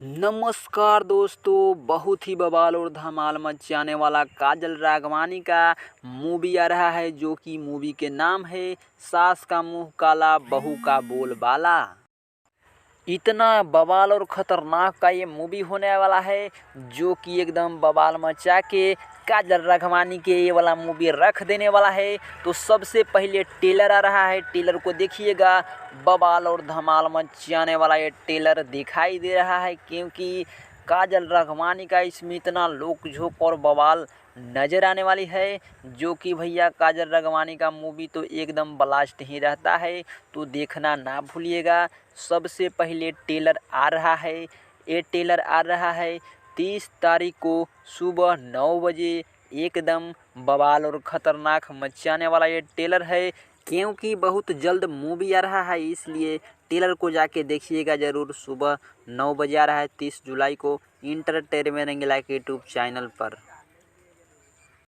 नमस्कार दोस्तों, बहुत ही बवाल और धमाल मचाने वाला काजल राघवानी का मूवी आ रहा है, जो कि मूवी के नाम है सास का मुंह काला बहू का बोल बाला। इतना बवाल और ख़तरनाक का ये मूवी होने वाला है, जो कि एकदम बवाल मचा के काजल राघवानी के ये वाला मूवी रख देने वाला है। तो सबसे पहले ट्रेलर आ रहा है, ट्रेलर को देखिएगा। बवाल और धमाल मचाने वाला ये ट्रेलर दिखाई दे रहा है, क्योंकि काजल राघवानी का इसमें इतना लोक झोंक और बवाल नज़र आने वाली है, जो कि भैया काजल राघवानी का मूवी तो एकदम ब्लास्ट ही रहता है। तो देखना ना भूलिएगा। सबसे पहले ट्रेलर आ रहा है, ये ट्रेलर आ रहा है 30 तारीख को सुबह 9 बजे। एकदम बवाल और ख़तरनाक मचाने वाला ये ट्रेलर है, क्योंकि बहुत जल्द मूवी आ रहा है, इसलिए ट्रेलर को जाके देखिएगा ज़रूर। सुबह 9 बजे आ रहा है 30 जुलाई को इंटरटेनमेंट लाइक यूट्यूब चैनल पर।